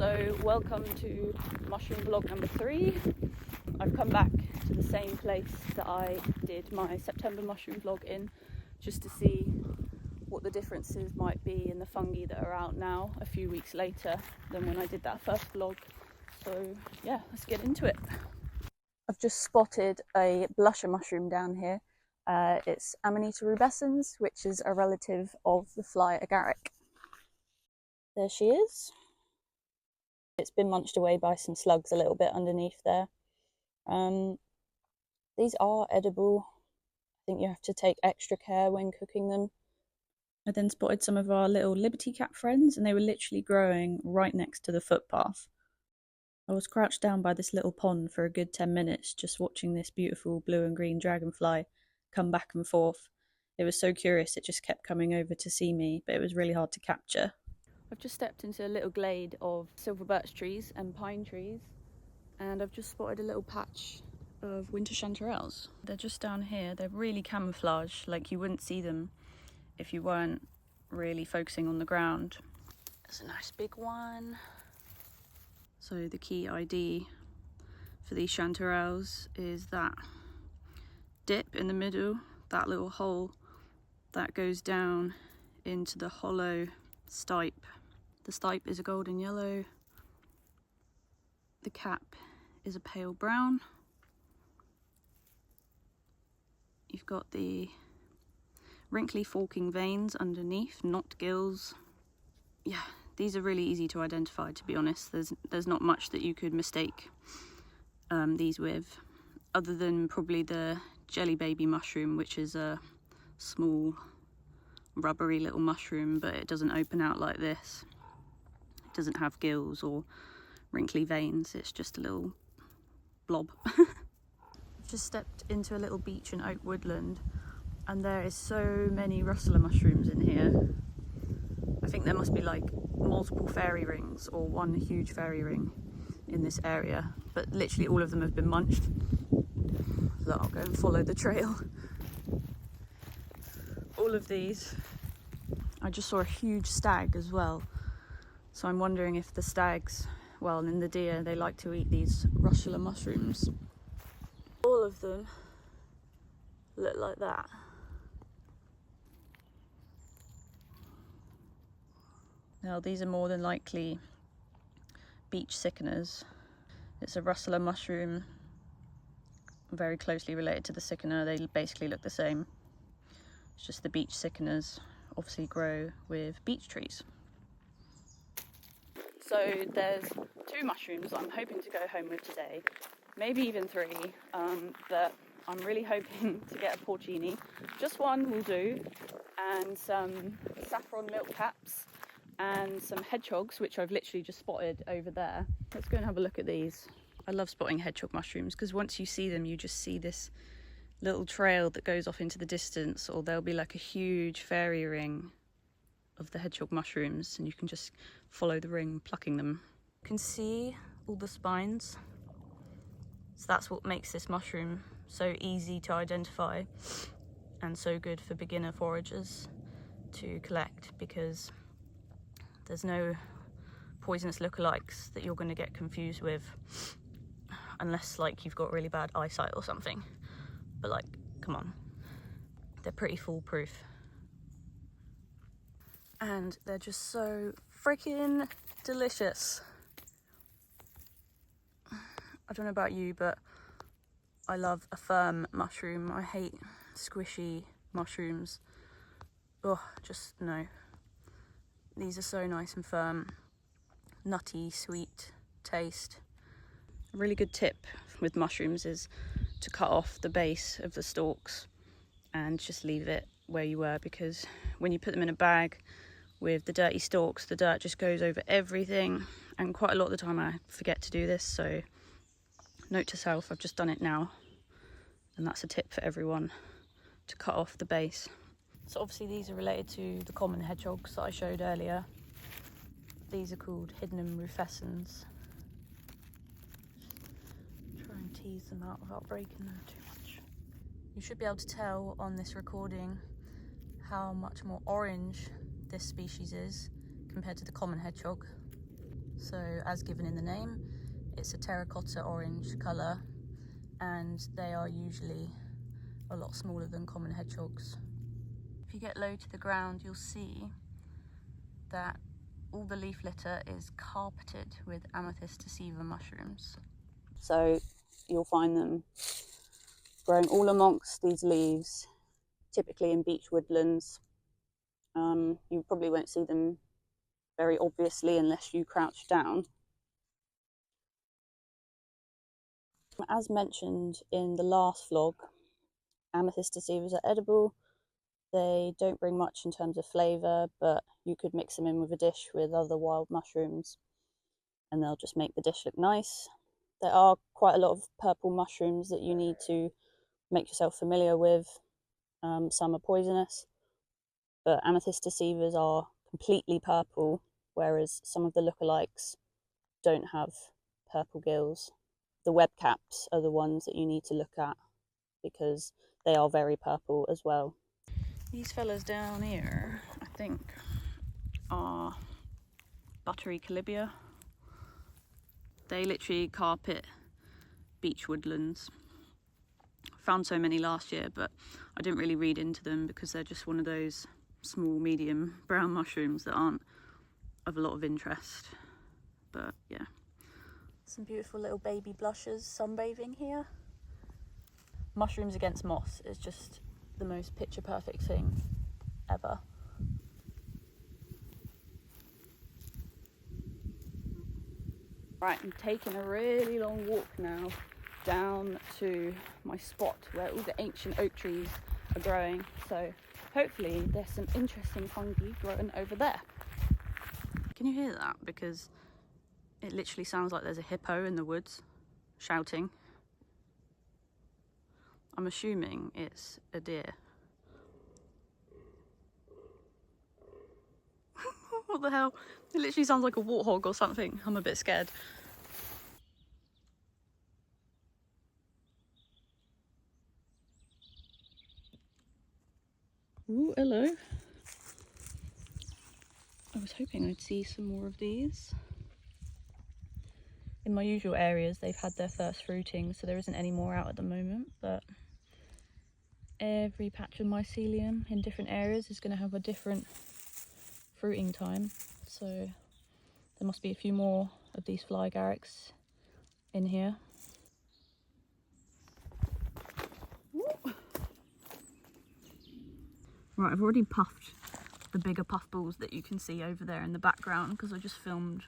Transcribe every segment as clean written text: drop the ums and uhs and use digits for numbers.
So welcome to mushroom vlog number 3. I've come back to the same place that I did my September mushroom vlog in, just to see what the differences might be in the fungi that are out now a few weeks later than when I did that first vlog. So yeah, let's get into it. I've just spotted a blusher mushroom down here. It's Amanita rubescens, which is a relative of the fly agaric. There she is. It's been munched away by some slugs a little bit underneath there. These are edible. I think you have to take extra care when cooking them. I then spotted some of our little liberty cat friends, and they were literally growing right next to the footpath. I was crouched down by this little pond for a good 10 minutes just watching this beautiful blue and green dragonfly come back and forth. It was so curious, it just kept coming over to see me, but it was really hard to capture. I've just stepped into a little glade of silver birch trees and pine trees, and I've just spotted a little patch of winter chanterelles. They're just down here. They're really camouflaged, like you wouldn't see them if you weren't really focusing on the ground. There's a nice big one. So the key ID for these chanterelles is that dip in the middle, that little hole that goes down into the hollow stipe. The stipe is a golden yellow. The cap is a pale brown. You've got the wrinkly forking veins underneath, not gills. Yeah, these are really easy to identify, to be honest. There's not much that you could mistake these with, other than probably the jelly baby mushroom, which is a small rubbery little mushroom, but it doesn't open out like this. It doesn't have gills or wrinkly veins, it's just a little blob. I've just stepped into a little beech and oak woodland, and there is so many rustler mushrooms in here. I think there must be like multiple fairy rings or one huge fairy ring in this area, but literally all of them have been munched. So I'll go and follow the trail. All of these. I just saw a huge stag as well, so I'm wondering if the stags, well, and the deer, they like to eat these rustler mushrooms. All of them look like that. Now these are more than likely beech sickeners. It's a rustler mushroom, very closely related to the sickener. They basically look the same. It's just the beech sickeners obviously grow with beech trees. So there's 2 mushrooms I'm hoping to go home with today, maybe even 3, but I'm really hoping to get a porcini. Just one will do, and some saffron milk caps, and some hedgehogs, which I've literally just spotted over there. Let's go and have a look at these. I love spotting hedgehog mushrooms because once you see them, you just see this little trail that goes off into the distance, or there'll be like a huge fairy ring of the hedgehog mushrooms, and you can just follow the ring, plucking them. You can see all the spines, so that's what makes this mushroom so easy to identify and so good for beginner foragers to collect, because there's no poisonous lookalikes that you're going to get confused with, unless like you've got really bad eyesight or something. But like, come on, they're pretty foolproof. And they're just so freaking delicious. I don't know about you, but I love a firm mushroom. I hate squishy mushrooms. Oh, just no. These are so nice and firm. Nutty, sweet taste. A really good tip with mushrooms is to cut off the base of the stalks and just leave it where you were, because when you put them in a bag with the dirty stalks, the dirt just goes over everything, and quite a lot of the time I forget to do this, so note to self, I've just done it now, and that's a tip for everyone, to cut off the base. So obviously these are related to the common hedgehogs that I showed earlier. These are called Hydnum rufescens. Try and tease them out without breaking them too much. You should be able to tell on this recording how much more orange this species is compared to the common hedgehog. So as given in the name, it's a terracotta orange colour, and they are usually a lot smaller than common hedgehogs. If you get low to the ground, you'll see that all the leaf litter is carpeted with amethyst deceiver mushrooms. So you'll find them growing all amongst these leaves, typically in beech woodlands. You probably won't see them very obviously unless you crouch down. As mentioned in the last vlog, amethyst deceivers are edible. They don't bring much in terms of flavour, but you could mix them in with a dish with other wild mushrooms and they'll just make the dish look nice. There are quite a lot of purple mushrooms that you need to make yourself familiar with. Some are poisonous, but amethyst deceivers are completely purple, whereas some of the lookalikes don't have purple gills. The web caps are the ones that you need to look at because they are very purple as well. These fellas down here, I think, are buttery colibia. They literally carpet beech woodlands. Found so many last year, but I didn't really read into them because they're just one of those small, medium brown mushrooms that aren't of a lot of interest. But yeah. Some beautiful little baby blushes sunbathing here. Mushrooms against moss is just the most picture perfect thing ever. Right, I'm taking a really long walk now down to my spot where all the ancient oak trees are growing. So hopefully there's some interesting fungi growing over there. Can you hear that? Because it literally sounds like there's a hippo in the woods shouting. I'm assuming it's a deer. What the hell? It literally sounds like a warthog or something. I'm a bit scared. Ooh, hello. I was hoping I'd see some more of these. In my usual areas, they've had their first fruiting, so there isn't any more out at the moment, but every patch of mycelium in different areas is going to have a different fruiting time. So there must be a few more of these fly agarics in here. Woo. Right, I've already puffed the bigger puffballs that you can see over there in the background because I just filmed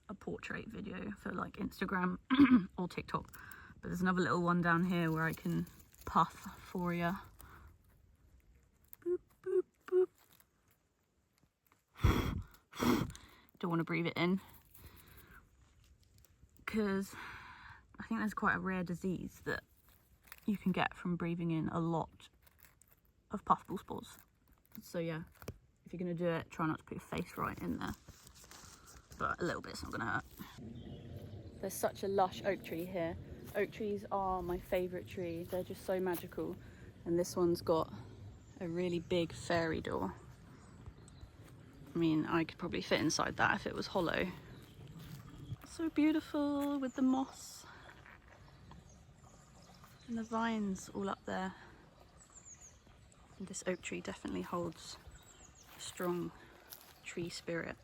a portrait video for like Instagram or TikTok. But there's another little one down here where I can puff for you. Boop, boop, boop. Don't want to breathe it in because I think there's quite a rare disease that you can get from breathing in a lot of puffball spores. So yeah, if you're going to do it, try not to put your face right in there. But a little bit's not going to hurt. There's such a lush oak tree here. Oak trees are my favourite tree. They're just so magical. And this one's got a really big fairy door. I mean, I could probably fit inside that if it was hollow. So beautiful with the moss and the vines all up there. And this oak tree definitely holds a strong tree spirit.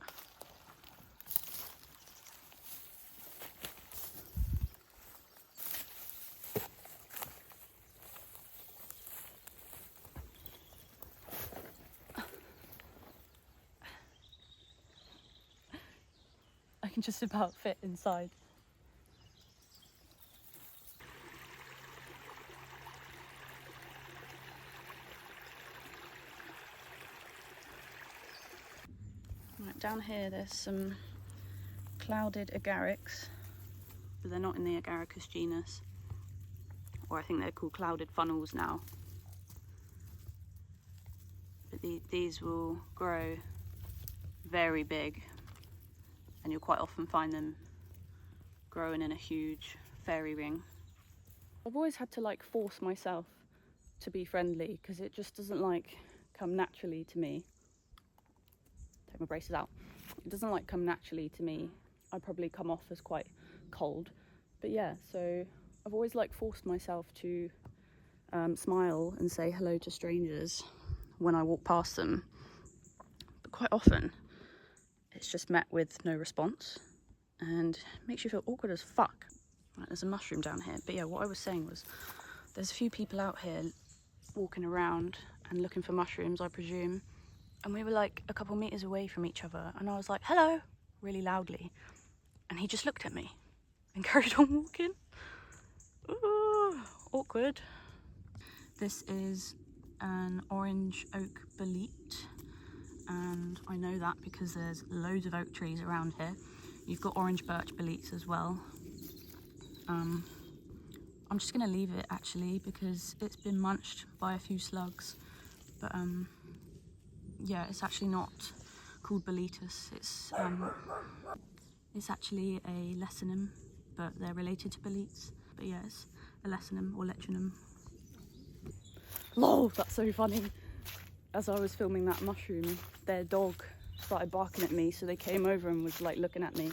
I can just about fit inside. Right, down here there's some clouded agarics, but they're not in the agaricus genus, or I think they're called clouded funnels now. But these will grow very big, and you'll quite often find them growing in a huge fairy ring. I've always had to like force myself to be friendly because it just doesn't like come naturally to me. Take my braces out. It doesn't like come naturally to me I'd probably come off as quite cold. But yeah, so I've always like forced myself to smile and say hello to strangers when I walk past them, but quite often it's just met with no response and makes you feel awkward as fuck. Right, there's a mushroom down here, but yeah, what I was saying was there's a few people out here walking around and looking for mushrooms, I presume, and we were like a couple meters away from each other, and I was like, hello, really loudly, and he just looked at me and carried on walking. Ooh, awkward. This is an orange oak bolete, and I know that because there's loads of oak trees around here. You've got orange birch boletes as well. I'm just gonna leave it actually because it's been munched by a few slugs, but yeah, it's actually not called boletus. It's actually a lesinum, but they're related to boletes. But yeah, it's a lesinum or lechinum. Lol, that's so funny. As I was filming that mushroom, their dog started barking at me, so they came over and was like looking at me.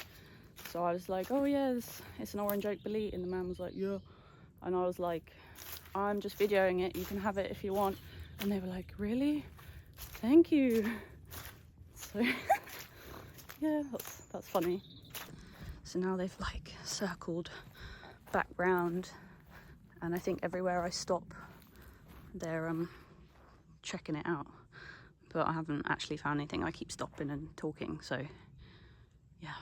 So I was like, oh yeah, it's an orange oak bolete, and the man was like, yeah. And I was like, I'm just videoing it, you can have it if you want. And they were like, really? Thank you. So yeah, that's funny. So now they've like circled back round, and I think everywhere I stop they're checking it out, but I haven't actually found anything. I keep stopping and talking, so yeah.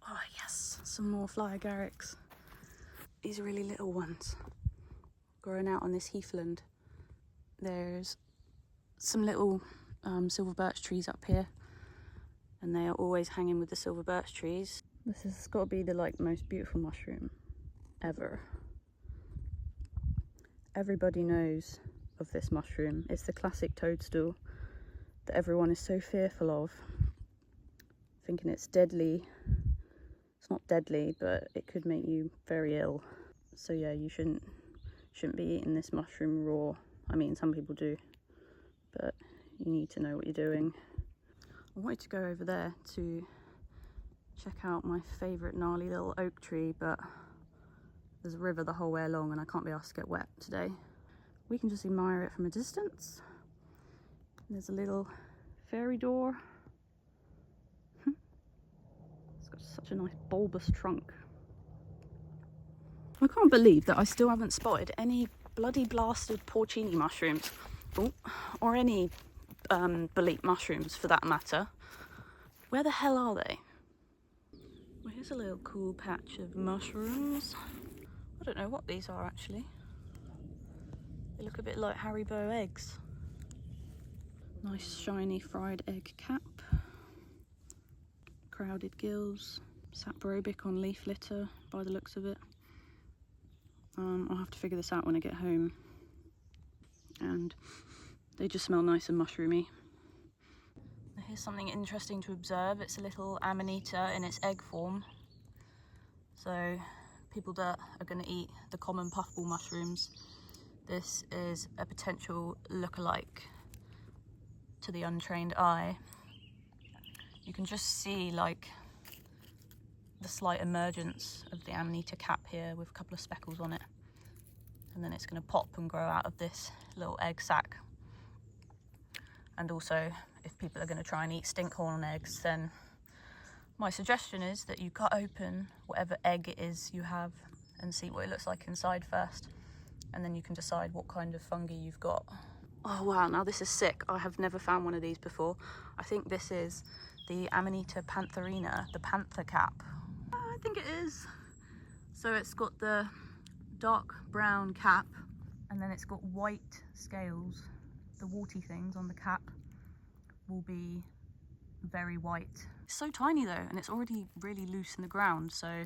Oh yes, some more fly agarics. These are really little ones growing out on this heathland. There's some little silver birch trees up here, and they are always hanging with the silver birch trees. This has got to be the like most beautiful mushroom ever. Everybody knows of this mushroom. It's the classic toadstool that everyone is so fearful of, thinking it's deadly. It's not deadly, but it could make you very ill. So yeah, you shouldn't be eating this mushroom raw. I mean, some people do, but you need to know what you're doing. I wanted to go over there to check out my favourite gnarly little oak tree, but there's a river the whole way along and I can't be asked to get wet today. We can just admire it from a distance. There's a little fairy door. It's got such a nice bulbous trunk. I can't believe that I still haven't spotted any bloody blasted porcini mushrooms, or any bolete mushrooms for that matter. Where the hell are they? Well, here's a little cool patch of mushrooms. I don't know what these are actually. They look a bit like Haribo eggs. Nice shiny fried egg cap. Crowded gills. Saprobic on leaf litter by the looks of it. I'll have to figure this out when I get home. And they just smell nice and mushroomy. Here's something interesting to observe. It's a little amanita in its egg form. So people that are going to eat the common puffball mushrooms, this is a potential lookalike to the untrained eye. You can just see like the slight emergence of the amanita cap here with a couple of speckles on it, and then it's going to pop and grow out of this little egg sac. And also, if people are going to try and eat stinkhorn eggs, then my suggestion is that you cut open whatever egg it is you have and see what it looks like inside first, and then you can decide what kind of fungi you've got. Oh wow, now this is sick. I have never found one of these before. I think this is the Amanita pantherina, the panther cap. I think it is. So it's got the dark brown cap, and then it's got white scales. The warty things on the cap will be very white. It's so tiny though, and it's already really loose in the ground, so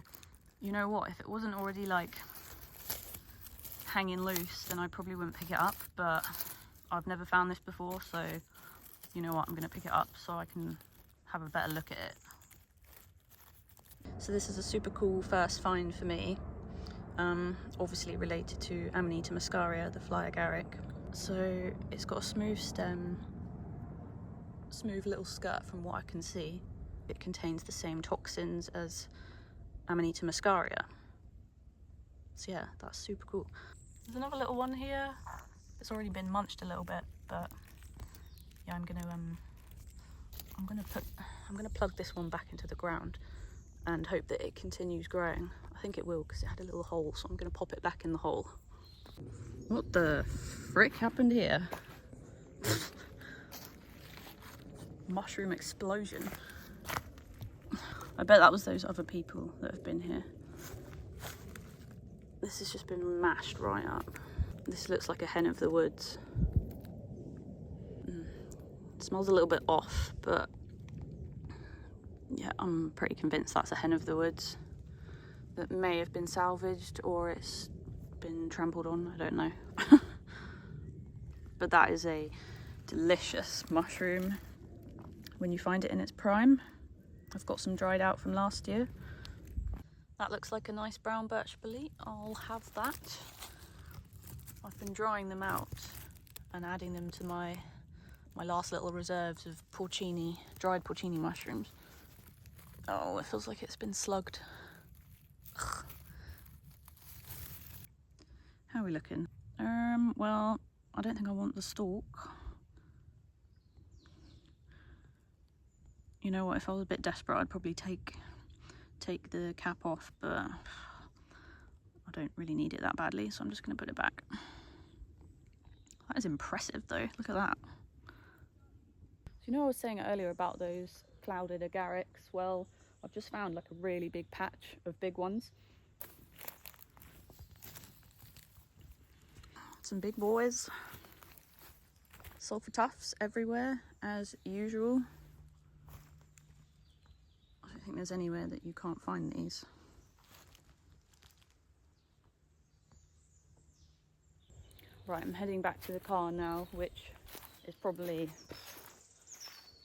you know what, if it wasn't already like hanging loose, then I probably wouldn't pick it up, but I've never found this before, so you know what, I'm gonna pick it up so I can have a better look at it. So this is a super cool first find for me, obviously related to Amanita muscaria, the fly agaric. So it's got a smooth stem, smooth little skirt from what I can see. it contains the same toxins as Amanita muscaria. So yeah, that's super cool. There's another little one here. It's already been munched a little bit, but yeah, I'm gonna plug this one back into the ground and hope that it continues growing. I think it will, because it had a little hole, so I'm gonna pop it back in the hole. What the frick happened here? Mushroom explosion. I bet that was those other people that have been here. This has just been mashed right up. This looks like a hen of the woods. It smells a little bit off, but yeah, I'm pretty convinced that's a hen of the woods that may have been salvaged, or it's been trampled on, I don't know. But that is a delicious mushroom when you find it in its prime. I've got some dried out from last year. That looks like a nice brown birch bolete. I'll have that. I've been drying them out and adding them to my last little reserves of porcini, dried porcini mushrooms. Oh, it feels like it's been slugged. Ugh. How are we looking? Well, I don't think I want the stalk. You know what, if I was a bit desperate, I'd probably take the cap off, but I don't really need it that badly, so I'm just going to put it back. That is impressive though, look at that. So you know I was saying earlier about those clouded agarics? Well, I've just found like a really big patch of big ones. Some big boys. Sulphur tufts everywhere, as usual. I don't think there's anywhere that you can't find these. Right, I'm heading back to the car now, which is probably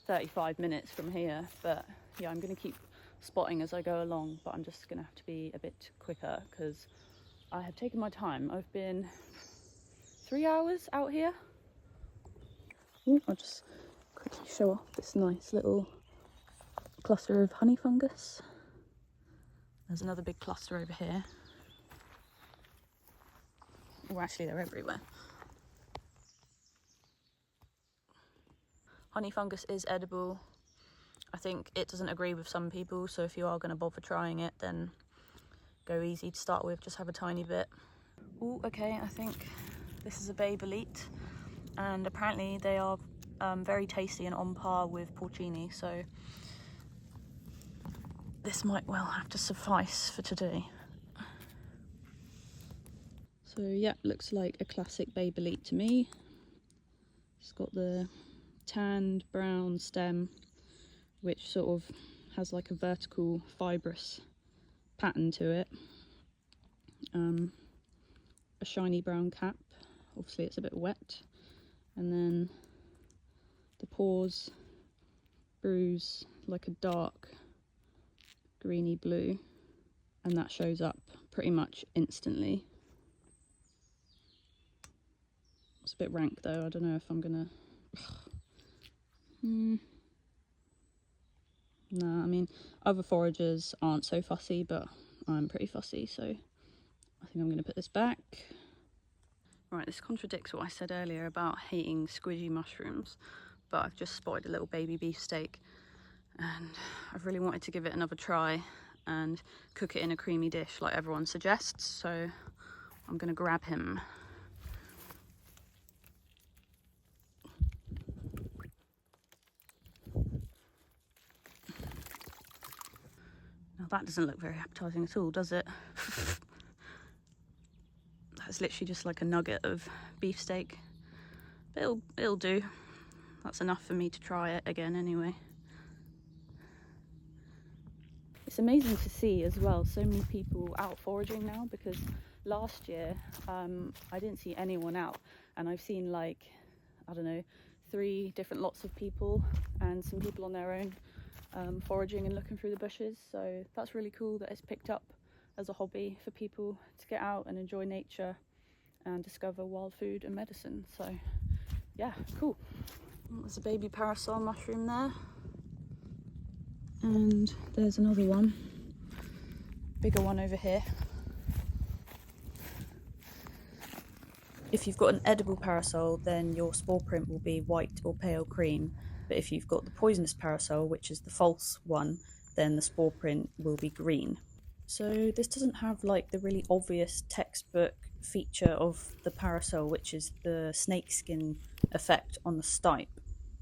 35 minutes from here, but yeah, I'm going to keep spotting as I go along, but I'm just going to have to be a bit quicker because I have taken my time. I've been 3 hours out here. Ooh, I'll just quickly show off this nice little cluster of honey fungus. There's another big cluster over here. Well, actually they're everywhere. Honey fungus is edible. I think it doesn't agree with some people, so if you are going to bother trying it, then go easy to start with, just have a tiny bit. Oh, okay, I think this is a bay bolete, and apparently they are very tasty and on par with porcini, so this might well have to suffice for today. So yeah, looks like a classic bay bolete to me. It's got the tanned brown stem, which sort of has like a vertical fibrous pattern to it. A shiny brown cap, obviously it's a bit wet, and then the pores bruise like a dark greeny blue, and that shows up pretty much instantly. It's a bit rank though, I don't know if I'm gonna... No, I mean, other foragers aren't so fussy, but I'm pretty fussy, so I think I'm going to put this back. Right, this contradicts what I said earlier about hating squidgy mushrooms, but I've just spotted a little baby beefsteak, and I've really wanted to give it another try and cook it in a creamy dish like everyone suggests, so I'm going to grab him. Now that doesn't look very appetizing at all, does it? That's literally just like a nugget of beefsteak, but it'll do. That's enough for me to try it again anyway. It's amazing to see as well so many people out foraging now, because last year I didn't see anyone out, and I've seen like, I don't know, 3 different lots of people and some people on their own foraging and looking through the bushes. So that's really cool that it's picked up as a hobby for people to get out and enjoy nature and discover wild food and medicine. So yeah, cool. There's a baby parasol mushroom there. And there's another one, bigger one over here. If you've got an edible parasol, then your spore print will be white or pale cream. But if you've got the poisonous parasol, which is the false one, then the spore print will be green. So this doesn't have like the really obvious textbook feature of the parasol, which is the snakeskin effect on the stipe.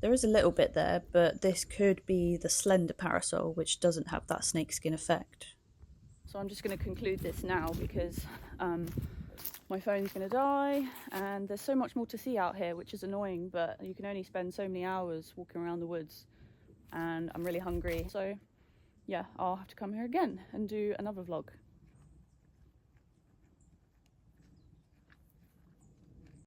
There is a little bit there, but this could be the slender parasol, which doesn't have that snakeskin effect. So I'm just going to conclude this now because my phone's going to die and there's so much more to see out here, which is annoying, but you can only spend so many hours walking around the woods and I'm really hungry. So yeah, I'll have to come here again and do another vlog.